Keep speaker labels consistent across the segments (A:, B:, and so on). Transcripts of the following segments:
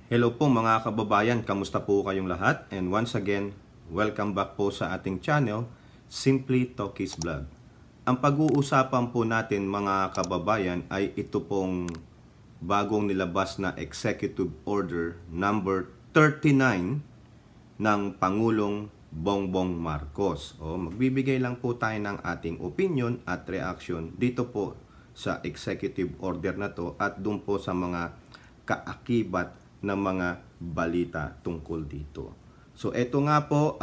A: Hello po mga kababayan, kamusta po kayong lahat? And once again, welcome back po sa ating channel, Simply Talkies Vlog. Ang pag-uusapan po natin mga kababayan ay ito pong bagong nilabas na Executive Order number 39 ng Pangulong Bongbong Marcos. Magbibigay lang po tayo ng ating opinion at reaction dito po sa Executive Order na to at dun po sa mga kaakibat ng mga balita tungkol dito. So ito nga po,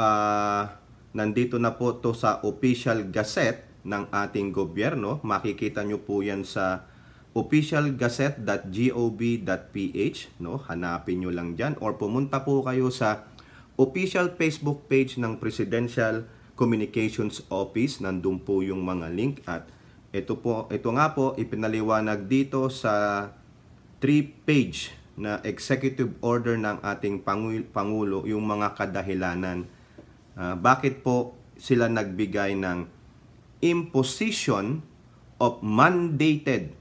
A: nandito na po to sa Official Gazette ng ating gobyerno. Makikita nyo po yan sa officialgazette.gov.ph, no? Hanapin nyo lang dyan or pumunta po kayo sa official Facebook page ng Presidential Communications Office. Nandun po yung mga link at ito nga po ipinaliwanag dito sa 3-page na executive order ng ating Pangulo yung mga kadahilanan. Bakit po sila nagbigay ng imposition of mandated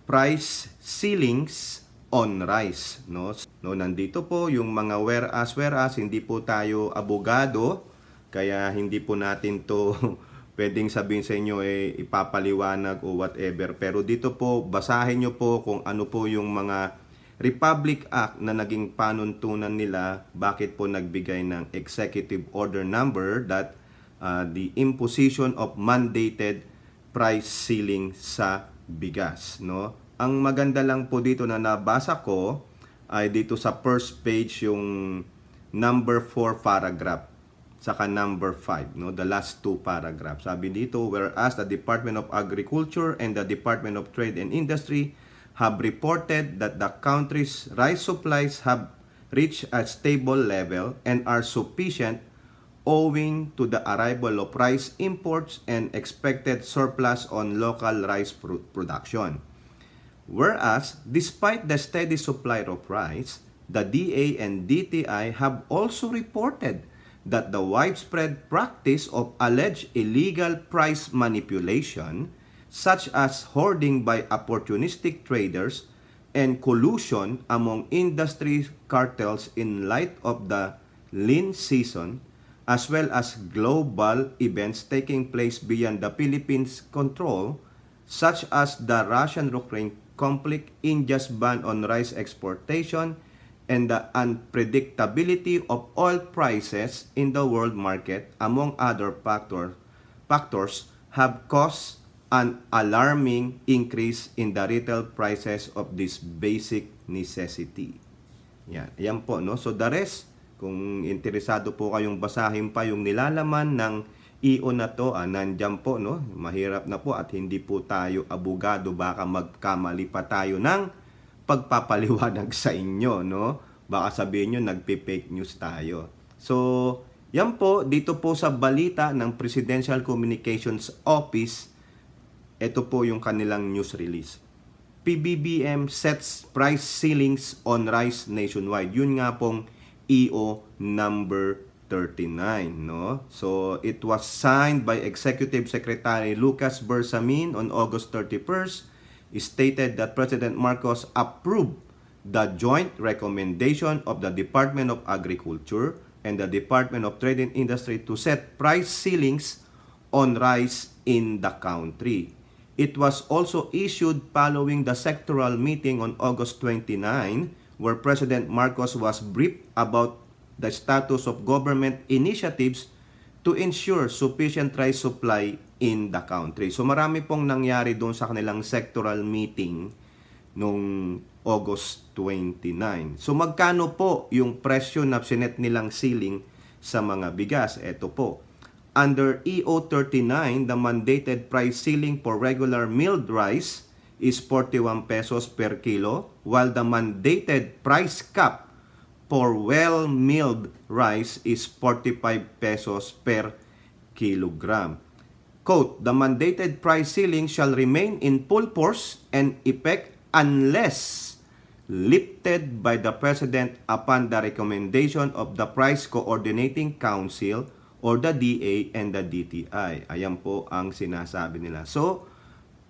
A: price ceilings on rice, no? Nandito po yung mga whereas hindi po tayo abogado, kaya hindi po natin to pwedeng sabihin sa inyo ipapaliwanag o whatever. Pero dito po, basahin nyo po kung ano po yung mga Republic Act na naging panuntunan nila, bakit po nagbigay ng executive order number that the imposition of mandated price ceiling sa bigas, no? Ang maganda lang po dito na nabasa ko ay dito sa first page yung number 4 paragraph saka number 5, no? The last two paragraphs. Sabi dito, whereas the Department of Agriculture and the Department of Trade and Industry have reported that the country's rice supplies have reached a stable level and are sufficient owing to the arrival of rice imports and expected surplus on local rice production. Whereas, despite the steady supply of rice, the DA and DTI have also reported that the widespread practice of alleged illegal price manipulation such as hoarding by opportunistic traders and collusion among industry cartels in light of the lean season, as well as global events taking place beyond the Philippines' control, such as the Russian-Ukraine conflict, India's ban on rice exportation, and the unpredictability of oil prices in the world market, among other factors have caused an alarming increase in the retail prices of this basic necessity. Yan po, no? So the rest, kung interesado po kayong basahin pa yung nilalaman ng EO na to, nandyan po, no? Mahirap na po at hindi po tayo abogado, baka magkamali pa tayo ng pagpapaliwanag sa inyo, no? Baka sabihin nyo nagpe-fake news tayo. So, yan po, dito po sa balita ng Presidential Communications Office. Ito po yung kanilang news release. PBBM sets price ceilings on rice nationwide. Yun nga pong EO number 39, no? So, it was signed by Executive Secretary Lucas Bersamin on August 31st. It stated that President Marcos approved the joint recommendation of the Department of Agriculture and the Department of Trade and Industry to set price ceilings on rice in the country. It was also issued following the sectoral meeting on August 29, where President Marcos was briefed about the status of government initiatives to ensure sufficient rice supply in the country. So marami pong nangyari doon sa kanilang sectoral meeting noong August 29. So magkano po yung presyo na sinet nilang ceiling sa mga bigas? Ito po. Under EO 39, the mandated price ceiling for regular milled rice is 41 pesos per kilo, while the mandated price cap for well-milled rice is 45 pesos per kilogram. Quote, the mandated price ceiling shall remain in full force and effect unless lifted by the President upon the recommendation of the Price Coordinating Council or the DA and the DTI. Ayan po ang sinasabi nila. So,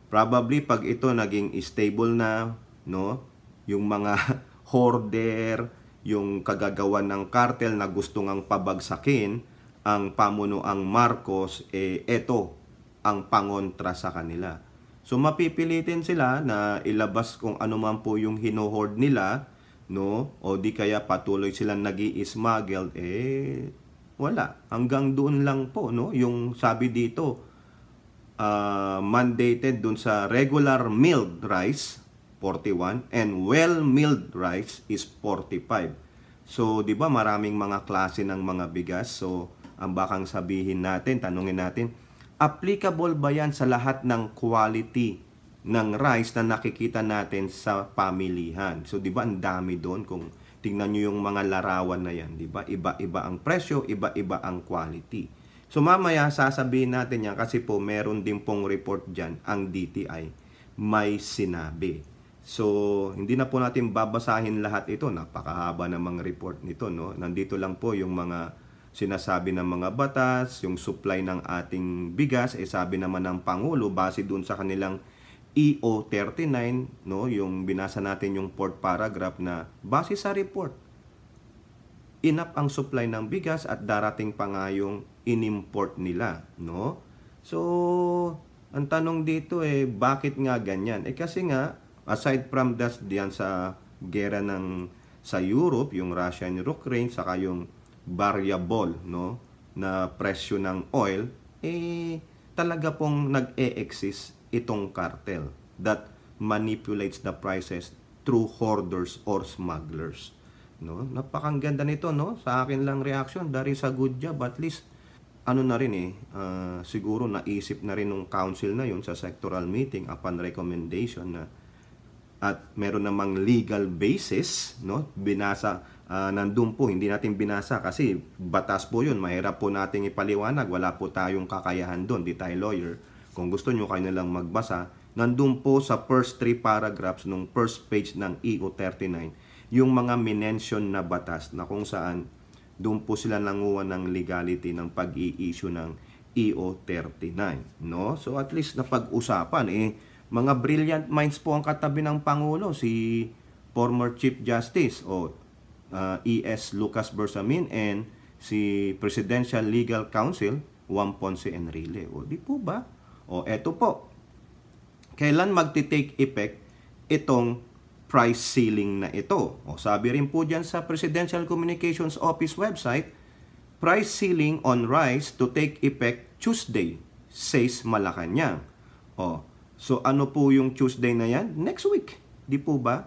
A: probably pag ito naging stable na, no, yung mga hoarder, yung kagagawan ng cartel na gusto ngang pabagsakin ang pamunuang Marcos, eto ang pangontra sa kanila. So mapipilitin sila na ilabas kung ano man po yung hinohoard nila, no? O di kaya patuloy silang nag-i-smuggle, wala. Hanggang doon lang po, no? Yung sabi dito, mandated dun sa regular milled rice, 41, and well-milled rice is 45. So, di ba maraming mga klase ng mga bigas? So, ang bakang sabihin natin, tanungin natin, applicable ba yan sa lahat ng quality ng rice na nakikita natin sa pamilihan? So, di ba ang dami doon? Kung tingnan nyo yung mga larawan na yan, di ba? Iba-iba ang presyo, iba-iba ang quality. So, mamaya sasabihin natin yan kasi po meron din pong report dyan, ang DTI may sinabi. So, hindi na po natin babasahin lahat ito. Napakahaba ng mga report nito, no? Nandito lang po yung mga sinasabi ng mga batas, yung supply ng ating bigas, sabi naman ng Pangulo, base dun sa kanilang EO39, no? Yung binasa natin yung fourth paragraph na base sa report, enough ang supply ng bigas at darating pa nga yung inimport nila, no? So, ang tanong dito bakit nga ganyan? Kasi nga, aside from that diyan sa gera sa Europe, yung Russia and Ukraine, saka yung variable, no, na presyo ng oil, talaga pong nag-e-exist itong cartel that manipulates the prices through hoarders or smugglers, no? Napakaganda nito, no? Sa akin lang reaction, that is a good job. At least ano na rin siguro naisip na rin ng council na yun sa sectoral meeting upon recommendation na at meron namang legal basis, no? Binasa, nandun po, hindi natin binasa kasi batas po yun, mahirap po nating ipaliwanag, wala po tayong kakayahan doon, di tayo lawyer. Kung gusto nyo, kayo na lang magbasa. Nandun po sa first 3 paragraphs nung first page ng EO39, yung mga minention na batas na kung saan doon po sila nanguha ng legality ng pag-i-issue ng EO39, no? So at least napag-usapan, mga brilliant minds po ang katabi ng Pangulo, si former Chief Justice E.S. Lucas Bersamin and si Presidential Legal Counsel Juan Ponce Enrile. Di po ba? Eto po. Kailan magti-take effect itong price ceiling na ito? Sabi rin po dyan sa Presidential Communications Office website, price ceiling on rice to take effect Tuesday, says Malacanang. So, ano po yung Tuesday na yan? Next week. Di po ba?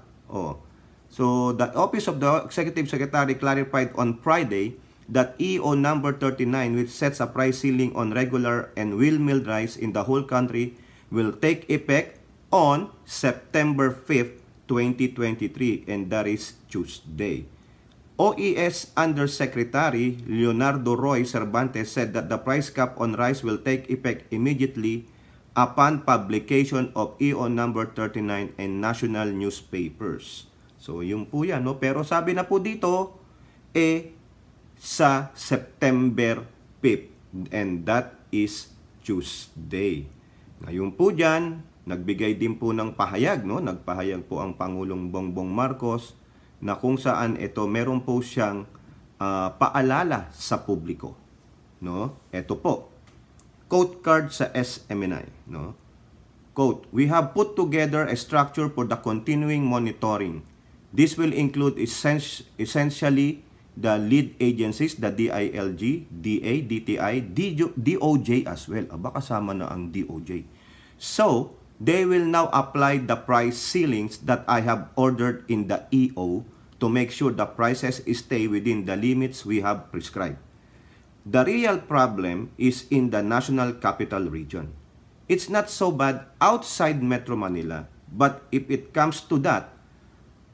A: So, the Office of the Executive Secretary clarified on Friday that EO number 39, which sets a price ceiling on regular and well-milled rice in the whole country, will take effect on September 5th, 2023, and that is Tuesday. OES Undersecretary Leonardo Roy Cervantes said that the price cap on rice will take effect immediately upon publication of EO number 39 in national newspapers. So, yun po yan, no? Pero sabi na po dito, sa September 5th, and that is Tuesday. Ngayon po dyan, nagbigay din po ng pahayag, no? Nagpahayag po ang Pangulong Bongbong Marcos na kung saan ito, meron po siyang paalala sa publiko, no? Ito po. Quote card sa SMNI, no? Quote, "We have put together a structure for the continuing monitoring. This will include essentially the lead agencies, the DILG, DA, DTI, DOJ as well." Aba, kasama na ang DOJ. "So, they will now apply the price ceilings that I have ordered in the EO to make sure the prices stay within the limits we have prescribed. The real problem is in the National Capital Region. It's not so bad outside Metro Manila, but if it comes to that,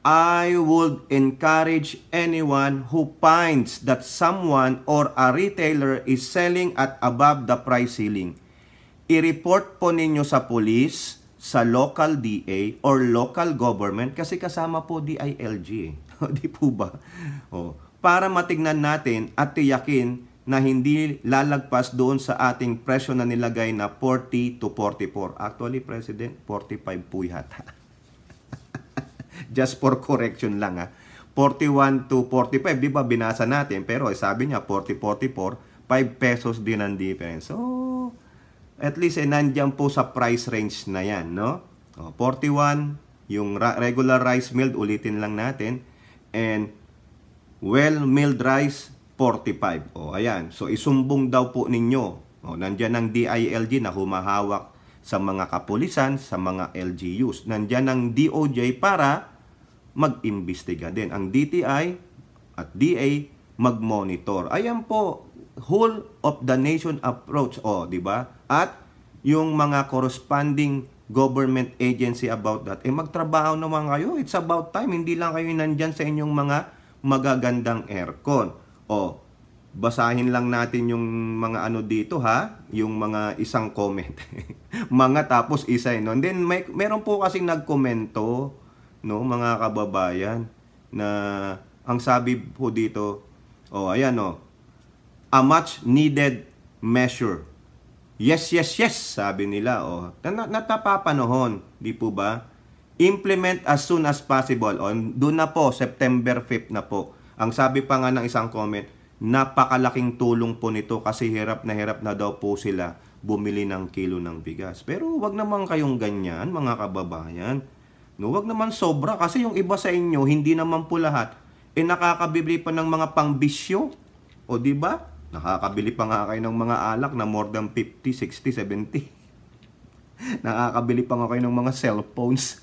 A: I would encourage anyone who finds that someone or a retailer is selling at above the price ceiling, i-report po ninyo sa police, sa local DA or local government kasi kasama po DILG. Di po ba? Para matignan natin at tiyakin na hindi lalagpas doon sa ating presyo na nilagay na 40 to 44. Actually, President, 45 po yata. Just for correction lang 41 to 45, di ba binasa natin, pero sabi niya 40, 44, 5 pesos din ang difference. So, at least nandiyan po sa price range na yan, no? 41, yung regular rice milled, ulitin lang natin, and well-milled rice, 45. Ayan. So, isumbong daw po ninyo. Nandiyan ang DILG na humahawak sa mga kapulisan, sa mga LGUs. Nandiyan ang DOJ para mag-imbestiga din. Ang DTI at DA mag-monitor. Ayan po, whole of the nation approach. Di ba? At yung mga corresponding government agency about that, magtrabaho naman kayo. It's about time. Hindi lang kayo nandyan sa inyong mga magagandang aircon. Basahin lang natin yung mga ano dito ha, yung mga isang comment. Mga tapos isa no. And then meron po kasing nagkomento, no, mga kababayan, na ang sabi po dito, ayan a much needed measure. Yes, yes, yes, sabi nila. Natapapanahon, di po ba? Implement as soon as possible. Doon na po, September 5 na po. Ang sabi pa nga ng isang comment, napakalaking tulong po nito kasi hirap na daw po sila bumili ng kilo ng bigas. Pero wag naman kayong ganyan, mga kababayan. No, wag naman sobra kasi yung iba sa inyo, hindi naman po lahat, nakakabili pa ng mga pangbisyo. Di ba? Nakakabili pa nga kayo ng mga alak na more than 50, 60, 70. Nakakabili pa nga kayo ng mga cellphones.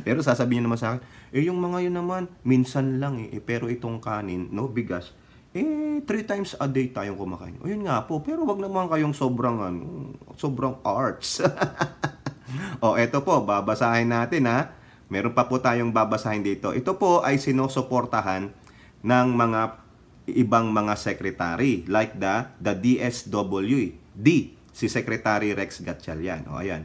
A: Pero sasabihin naman sa akin, yung mga yun naman, minsan lang pero itong kanin, no, bigas, 3 times a day tayong kumakain. Yun nga po, pero wag naman kayong sobrang arts. Eto po, babasahin natin ha. Meron pa po tayong babasahin dito. Ito po ay sinusuportahan ng mga ibang mga secretary, like the DSWD, si Secretary Rex Gatchalian. Ayan.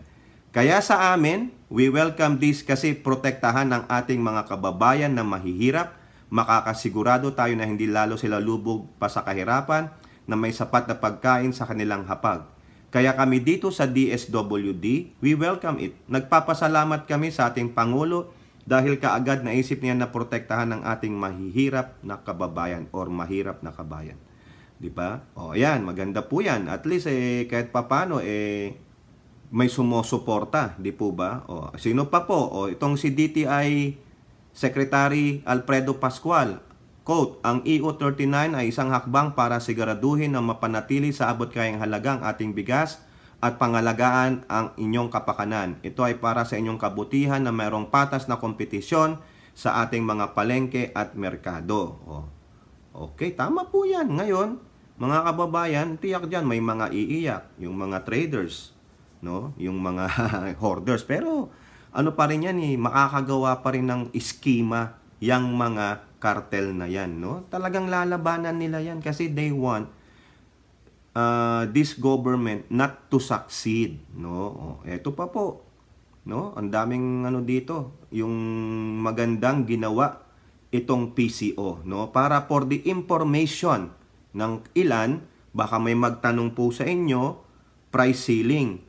A: Kaya sa amin, we welcome this kasi protektahan ng ating mga kababayan na mahihirap. Makakasigurado tayo na hindi lalo sila lubog pa sa kahirapan, na may sapat na pagkain sa kanilang hapag. Kaya kami dito sa DSWD, we welcome it. Nagpapasalamat kami sa ating Pangulo dahil kaagad naisip niya na protektahan ng ating mahihirap na kababayan or mahirap na kabayan. Di ba? Ayan, maganda po yan. At least kahit papano may sumusuporta, di po ba? Sino pa po? Itong si DTI Secretary Alfredo Pascual, quote, ang EU39 ay isang hakbang para siguraduhin na mapanatili sa abot kayang halagang ating bigas at pangalagaan ang inyong kapakanan. Ito ay para sa inyong kabutihan na mayroong patas na kompetisyon sa ating mga palengke at merkado. Okay, tama po yan. Ngayon, mga kababayan, tiyak dyan, may mga iiyak, yung mga traders, no? Yung mga hoarders. Pero ano pa rin yan makakagawa pa rin ng eskema yung mga cartel na yan, no? Talagang lalabanan nila yan kasi they want this government not to succeed, no? Eto pa po, no? Ang daming dito, yung magandang ginawa itong PCO, no? Para for the information ng ilan, baka may magtanong po sa inyo, price ceiling.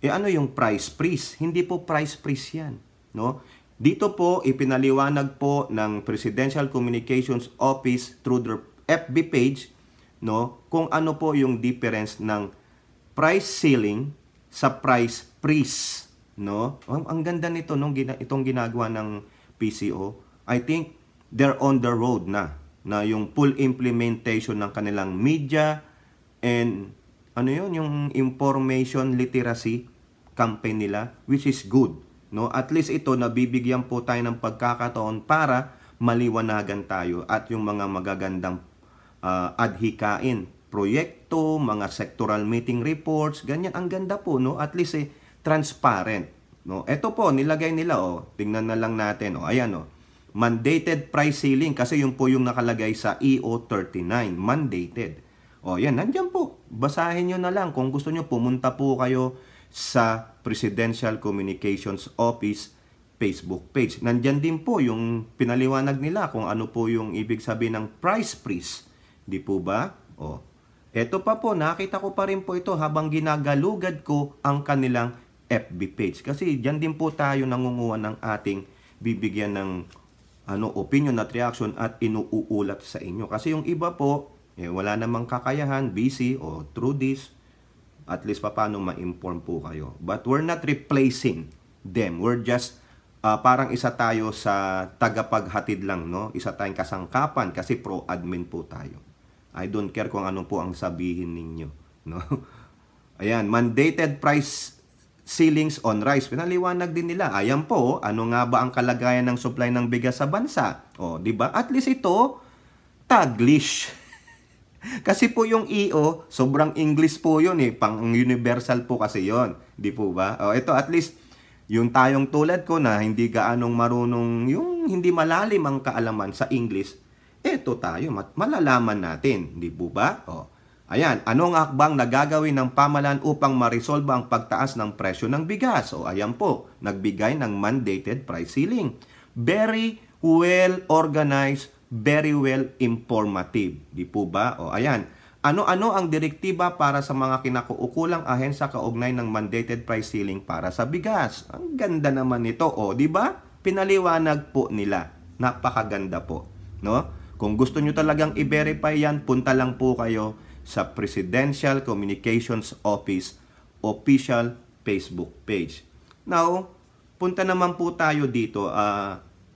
A: Ano yung price freeze? Hindi po price freeze yan, no? Dito po, ipinaliwanag po ng Presidential Communications Office through their FB page, no, kung ano po yung difference ng price ceiling sa price freeze, no? Ang ganda nito itong ginagawa ng PCO. I think they're on the road na yung full implementation ng kanilang media and yung information literacy campaign nila, which is good, no? At least ito, nabibigyan po tayo ng pagkakataon para maliwanagan tayo at yung mga magagandang adhikain, proyekto, mga sectoral meeting reports, ganyan, ang ganda po, no? At least transparent, no? Ito po, nilagay nila, tingnan na lang natin, ayan, mandated price ceiling, kasi yung po yung nakalagay sa EO39, mandated. Yan, nandyan po, basahin nyo na lang, kung gusto nyo, pumunta po kayo sa Presidential Communications Office Facebook page. Nandyan din po yung pinaliwanag nila kung ano po yung ibig sabihin ng price freeze. Di po ba? Eto pa po, nakita ko pa rin po ito habang ginagalugad ko ang kanilang FB page. Kasi dyan din po tayo nangunguha ng ating bibigyan ng opinion at reaction at inuulat sa inyo. Kasi yung iba po, wala namang kakayahan, busy, o through this, at least paano ma-inform po kayo. But we're not replacing them. We're just, parang isa tayo sa tagapaghatid lang, no? Isa tayong kasangkapan kasi pro-admin po tayo. I don't care kung ano po ang sabihin ninyo, no? Ayan, mandated price ceilings on rice. Pinaliwanag din nila. Ayan po, ano nga ba ang kalagayan ng supply ng bigas sa bansa? O, di ba? At least ito, Taglish. Kasi po yung EO, sobrang English po yun eh. Pang universal po kasi yon, di po ba? O, ito at least, yung tayong tulad ko na hindi gaanong marunong, yung hindi malalim ang kaalaman sa English, ito tayo, malalaman natin, di po ba? O, ayan, anong akbang na gagawin ng pamahalaan upang ma-resolve ang pagtaas ng presyo ng bigas? O ayan po, nagbigay ng mandated price ceiling. Very well organized, very well informative. Di po ba? O ayan, ano-ano ang direktiba para sa mga kinakuukulang ahensya kaugnay ng mandated price ceiling para sa bigas? Ang ganda naman nito, o di ba? Pinaliwanag po nila. Napakaganda po, no? Kung gusto nyo talagang i-verify yan, punta lang po kayo sa Presidential Communications Office official Facebook page. Now, punta naman po tayo dito.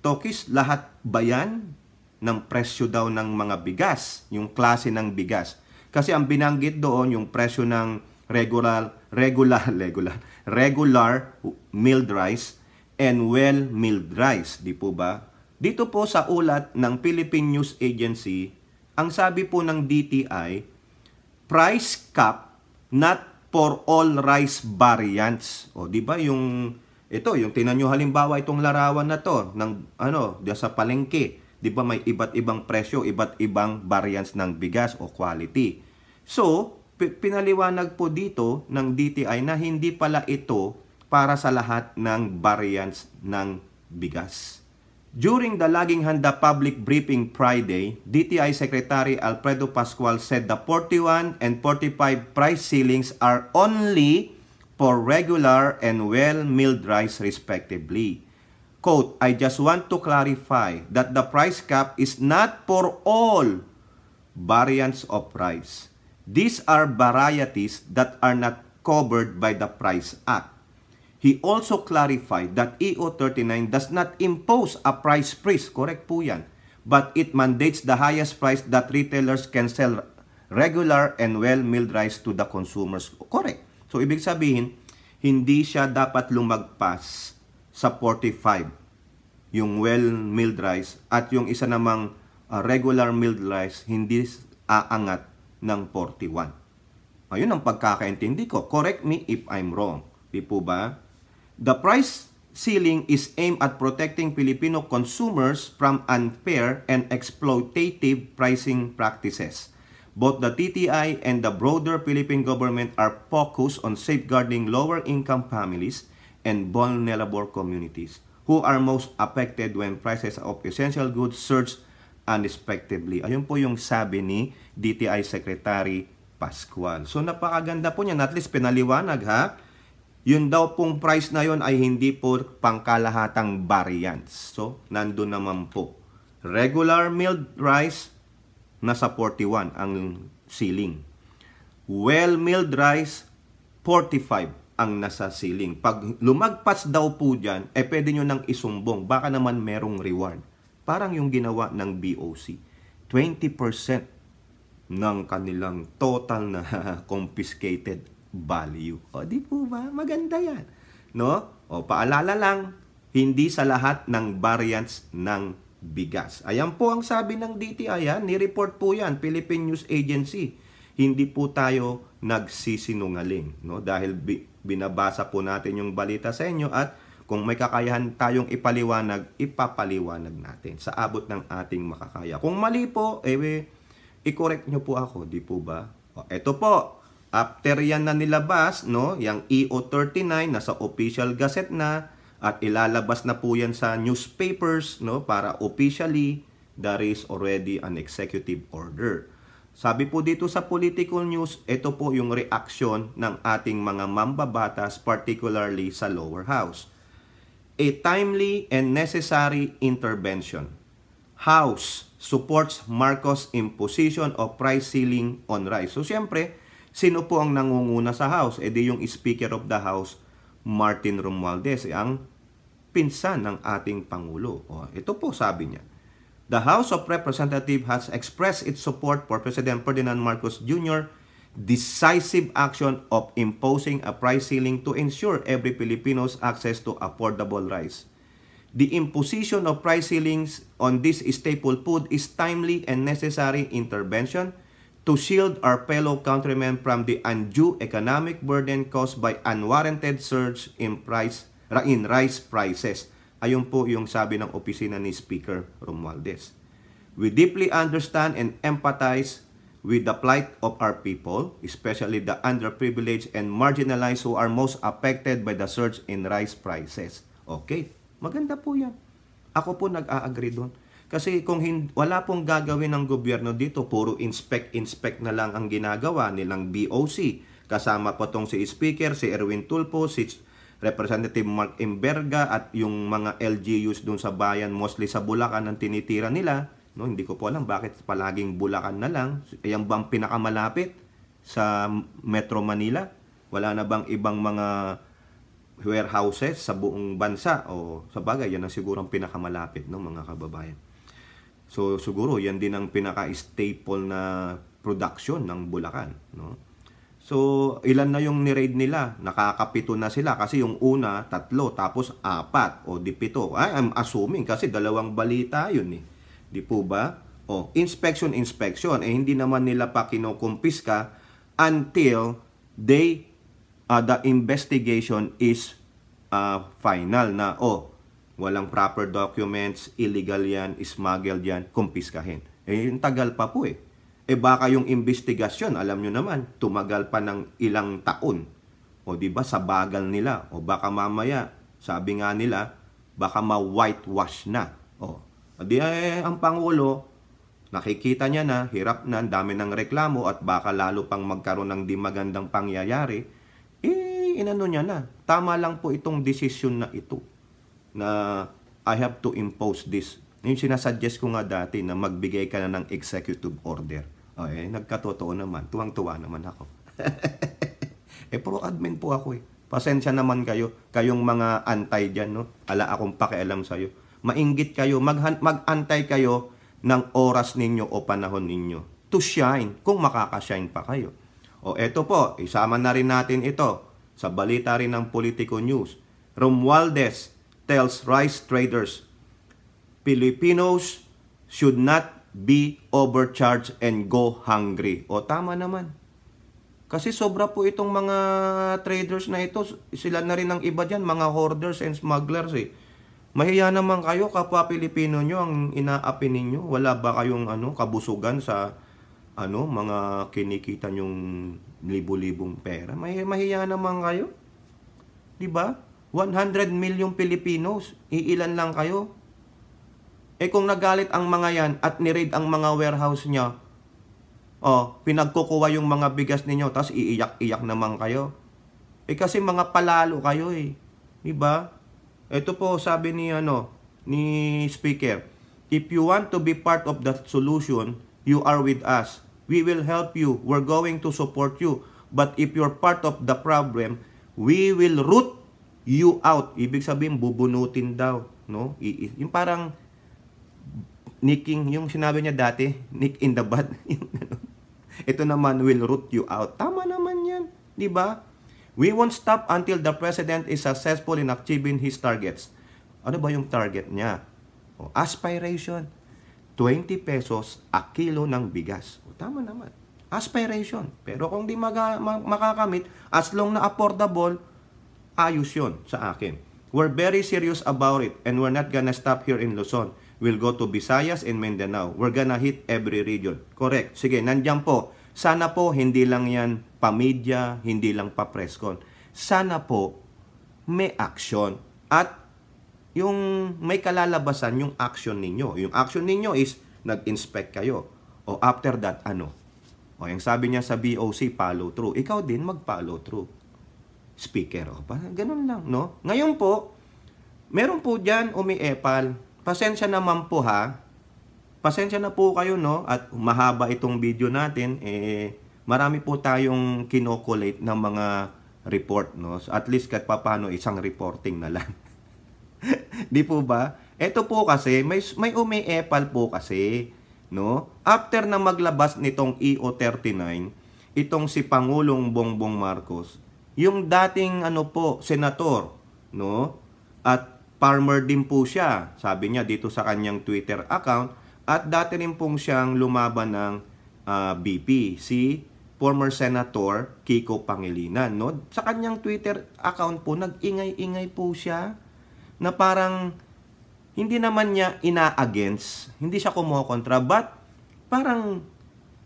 A: Tokis, lahat ba yan ng presyo daw ng mga bigas? Yung klase ng bigas. Kasi ang binanggit doon, yung presyo ng regular milled rice and well milled rice. Di po ba? Dito po sa ulat ng Philippine News Agency, ang sabi po ng DTI, price cap not for all rice variants. O di ba yung tinan nyo halimbawa itong larawan na to ng diyan sa palengke, di ba may iba't ibang presyo, iba't ibang variants ng bigas o quality. So, pinaliwanag po dito ng DTI na hindi pala ito para sa lahat ng variants ng bigas. During the Laging Handa public briefing Friday, DTI Secretary Alfredo Pascual said the 41 and 45 price ceilings are only for regular and well-milled rice respectively. Quote, I just want to clarify that the price cap is not for all variants of rice. These are varieties that are not covered by the Price Act. He also clarified that EO39 does not impose a price freeze, correct po yan, but it mandates the highest price that retailers can sell regular and well-milled rice to the consumers. Correct. So, ibig sabihin, hindi siya dapat lumagpas sa 45, yung well-milled rice, at yung isa namang regular milled rice, hindi aangat ng 41. Ayun ang pagkakaintindi ko. Correct me if I'm wrong. Di po ba? The price ceiling is aimed at protecting Filipino consumers from unfair and exploitative pricing practices. Both the TTI and the broader Philippine government are focused on safeguarding lower-income families and vulnerable communities who are most affected when prices of essential goods surge unexpectedly. Ayun po yung sabi ni DTI Secretary Pascual. So napakaganda po niyan. At least pinaliwanag ha. Yun daw pong price na yun ay hindi po pangkalahatang variants. So, nandun naman po. Regular milled rice, nasa 41 ang ceiling. Well milled rice, 45 ang nasa ceiling. Pag lumagpas daw po dyan, pwede nyo nang isumbong. Baka naman merong reward. Parang yung ginawa ng BOC. 20% ng kanilang total na confiscated value. O, di po ba? Maganda yan. No? O, paalala lang, hindi sa lahat ng variants ng bigas. Ayan po ang sabi ng DTI. Ni-report po yan, Philippine News Agency. Hindi po tayo nagsisinungaling. No? Dahil binabasa po natin yung balita sa inyo at kung may kakayahan tayong ipaliwanag, ipapaliwanag natin sa abot ng ating makakaya. Kung mali po, i-correct nyo po ako. Di po ba? O, eto po. After yan na nilabas, no, yung EO39 nasa official gazette na at ilalabas na po yan sa newspapers, no, para officially there is already an executive order. Sabi po dito sa political news, ito po yung reaksyon ng ating mga mambabatas, particularly sa lower house. a timely and necessary intervention. House supports Marcos' imposition of price ceiling on rice. So, siyempre, sino po ang nangunguna sa House? E di yung Speaker of the House, Martin Romualdez, ang pinsan ng ating Pangulo. O, ito po sabi niya. The House of Representatives has expressed its support for President Ferdinand Marcos Jr. decisive action of imposing a price ceiling to ensure every Filipino's access to affordable rice. The imposition of price ceilings on this staple food is timely and necessary intervention to shield our fellow countrymen from the undue economic burden caused by unwarranted surge in rice prices. Ayun po yung sabi ng opisina ni Speaker Romualdez. We deeply understand and empathize with the plight of our people, especially the underprivileged and marginalized who are most affected by the surge in rice prices. Okay, maganda po yan. Ako po nag-a-agree doon. Kasi kung wala pong gagawin ng gobyerno dito, puro inspect na lang ang ginagawa nilang BOC. Kasama po tong si Speaker, si Erwin Tulfo, si Representative Mark Imberga at yung mga LGUs doon sa bayan, mostly sa Bulacan ang tinitira nila. No, hindi ko po alam bakit palaging Bulacan na lang. Ayan bang pinakamalapit sa Metro Manila? Wala na bang ibang mga warehouses sa buong bansa? O sa bagay, yan ang siguro ang pinakamalapit, no, mga kababayan. So siguro yan din ang pinaka-staple na production ng Bulacan, no? So ilan na yung ni-raid nila? Nakakapito na sila kasi yung una 3 tapos 4 o di 7. I'm assuming kasi 2 balita yun eh. Di po ba? O, inspection. Eh, hindi naman nila pa kinukumpiska until the investigation is final na, walang proper documents, illegal yan, smuggled yan, kumpiskahin. Eh, yung tagal pa po eh. Eh, baka yung investigasyon, alam nyo naman, tumagal pa ng ilang taon. O, di ba, sa bagal nila. O, baka mamaya, sabi nga nila, baka ma-whitewash na. O, di ang Pangulo, nakikita niya na, hirap na, ang dami ng reklamo at baka lalo pang magkaroon ng di magandang pangyayari, inano niya na. Tama lang po itong desisyon na ito na I have to impose this. Yung sinasuggest ko nga dati na magbigay ka na ng executive order. Nagkatotoo naman. Tuwang-tuwa naman ako. Pro-admin po ako eh. Pasensya naman kayo. Kayong mga antay dyan, no? Ala akong pakialam sa'yo. Mainggit kayo, mag-antay kayo ng oras ninyo o panahon ninyo to shine, kung makaka-shine pa kayo. O eto po, isama na rin natin ito sa balita rin ng Politico News. Romualdez tells rice traders, Filipinos should not be overcharged and go hungry. O tama naman. Kasi sobra po itong mga traders na ito, sila na rin ang iba dyan, mga hoarders and smugglers eh. Mahiya naman kayo, kapwa Pilipino nyo ang inaapi ninyo. Wala ba kayong kabusugan sa mga kinikita nyong libo-libong pera? Mahiya naman kayo. 'Di ba? 100 million Filipinos, iilan lang kayo. Eh kung nagalit ang mga yan at ni-raid ang mga warehouse niya, pinagkukuha yung mga bigas ninyo, tapos iiyak-iyak naman kayo. Eh kasi mga palalo kayo eh. 'Di ba? Ito po sabi ni Speaker, if you want to be part of the solution, you are with us. We will help you. We're going to support you. But if you're part of the problem, we will root you out. Ibig sabihin, bubunutin daw, no? Yung parang nicking, yung sinabi niya dati, nick in the butt. Ito naman, will root you out. Tama naman yan, di ba? We won't stop until the President is successful in achieving his targets. Ano ba yung target niya? Aspiration. 20 pesos a kilo ng bigas. Tama naman. Aspiration. Pero kung di makakamit, as long na affordable, ayos yun sa akin. We're very serious about it and we're not gonna stop here in Luzon. We'll go to Visayas and Mindanao. We're gonna hit every region. Correct. Sige, nandiyan po. Sana po hindi lang yan pa-media, hindi lang pa-presscon. Sana po may action at yung may kalalabasan yung action ninyo. Yung action ninyo is nag-inspect kayo. O after that, O yung sabi niya sa BOC, follow through. Ikaw din mag-follow through. Speaker, ganun lang, no? Ngayon po, Meron po dyan umiepal. Pasensya naman po ha. Pasensya na po kayo, no? At mahaba itong video natin. Marami po tayong kinokolate ng mga report, no? So, at least kahit paano isang reporting na lang. Di po ba? Ito po kasi, may umiepal po kasi, no? After na maglabas nitong EO39, itong si Pangulong Bongbong Marcos, yung dating senator, no? At farmer din po siya, sabi niya dito sa kanyang Twitter account, at dati rin pong siyang lumaban ng BP, si former Senator Kiko Pangilinan, no? Sa kanyang Twitter account po, nag-ingay-ingay po siya na parang hindi naman niya ina-against, hindi siya kumokontra, but parang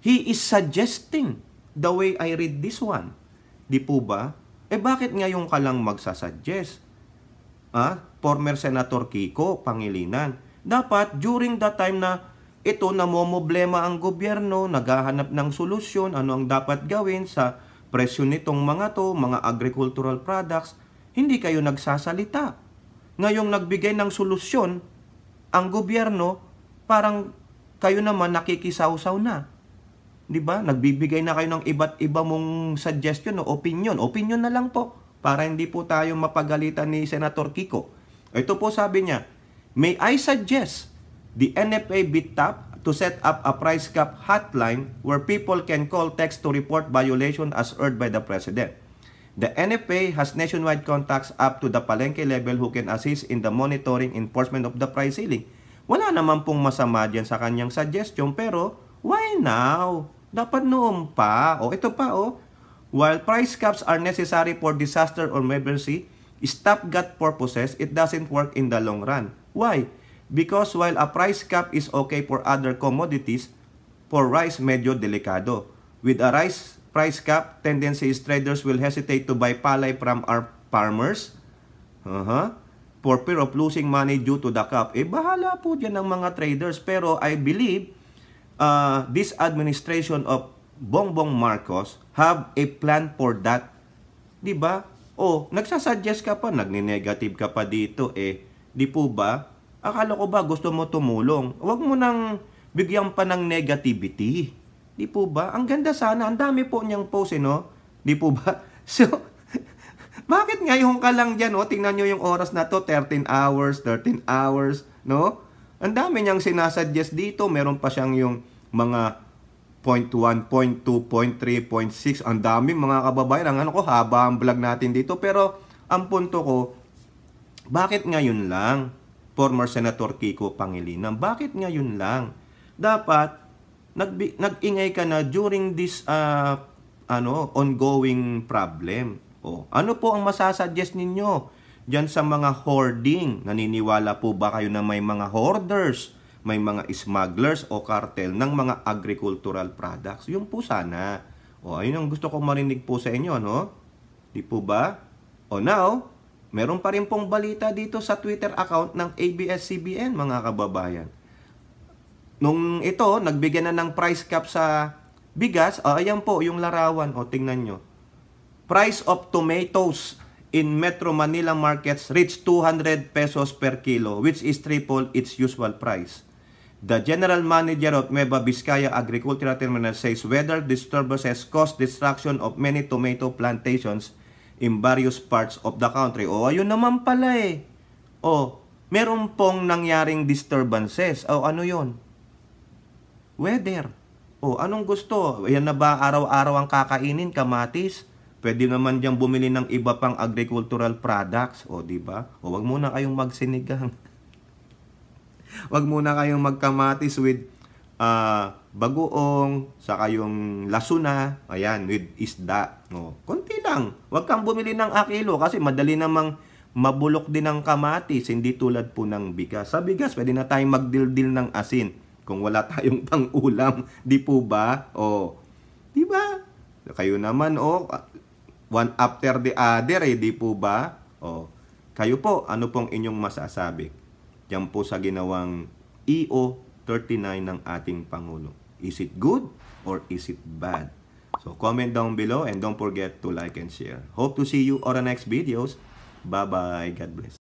A: he is suggesting the way I read this one. Di po ba? Bakit ngayon ka lang magsasuggest? Former Senator Kiko Pangilinan. Dapat during the time na ito namomoblema ang gobyerno, naghahanap ng solusyon, ano ang dapat gawin sa presyo nitong mga agricultural products, hindi kayo nagsasalita. Ngayong nagbigay ng solusyon ang gobyerno, parang kayo naman nakikisawsaw na. 'Di ba? Nagbibigay na kayo ng iba't iba mong suggestion o opinion. Opinion na lang po para hindi po tayo mapagalitan ni Senator Kiko. Ito po sabi niya, "May I suggest the NFA BITAP to set up a price cap hotline where people can call text to report violation as urged by the President. The NFA has nationwide contacts up to the palengke level who can assist in the monitoring enforcement of the price ceiling." Wala naman pong masama dyan sa kanyang suggestion, pero why now? Dapat noon pa. Ito pa. While price caps are necessary for disaster or emergency, stopgap purposes, it doesn't work in the long run. Why? Because while a price cap is okay for other commodities, for rice medyo delikado. With a rice price cap, tendency is traders will hesitate to buy palay from our farmers for fear of losing money due to the cap. Bahala po dyan ng mga traders. Pero I believe this administration of Bongbong Marcos have a plan for that. Diba? Nagsasuggest ka pa, nagni-negative ka pa dito di po ba? Akala ko ba gusto mo tumulong? Huwag mo nang bigyan pa ng negativity. Di po ba? Ang ganda sana. Ang dami po niyang post, no? Di po ba? So, bakit ngayon ka lang dyan, Tingnan nyo yung oras na to, 13 hours, no? Ang dami niyang sinasuggest dito. Meron pa siyang yung mga 0.1, 0.2, 0.3, 0.6. Ang dami mga kababayan. Haba ang vlog natin dito. Pero, ang punto ko, bakit ngayon lang? Former Senator Kiko Pangilinan. Bakit ngayon lang? Dapat, nag-ingay ka na during this ongoing problem. Ano po ang masasuggest ninyo diyan sa mga hoarding? Naniniwala po ba kayo na may mga hoarders, may mga smugglers o cartel ng mga agricultural products? Yun po sana. Ayun ang gusto kong marinig po sa inyo, no? Di po ba? Now, meron pa rin pong balita dito sa Twitter account ng ABS-CBN, mga kababayan. Nung ito, nagbigyan na ng price cap sa bigas, ayan po yung larawan, tingnan nyo. Price of tomatoes in Metro Manila markets reached 200 pesos per kilo, which is triple its usual price. The General Manager of Nueva Vizcaya Agricultural Terminal says weather disturbances caused destruction of many tomato plantations in various parts of the country. Ayun naman pala meron pong nangyaring disturbances. Ano yon? Weather. Anong gusto? Yan na ba araw-araw ang kakainin, kamatis? Pwede naman diyang bumili ng iba pang agricultural products. Diba? Wag muna kayong magsinigang. Wag muna kayong magkamatis with bagoong, saka yung lasuna, ayan, with isda. Konti lang. Wag kang bumili ng akilo kasi madali namang mabulok din ang kamatis, hindi tulad po ng bigas. Sa bigas, pwede na tayong magdildil ng asin kung wala tayong pang-ulam. Di po ba? Di ba? Kayo naman, one after the other, di po ba? Kayo po, ano pong inyong masasabi? Yan po sa ginawang EO39 ng ating Pangulo. Is it good or is it bad? So, comment down below and don't forget to like and share. Hope to see you on the next videos. Bye-bye. God bless.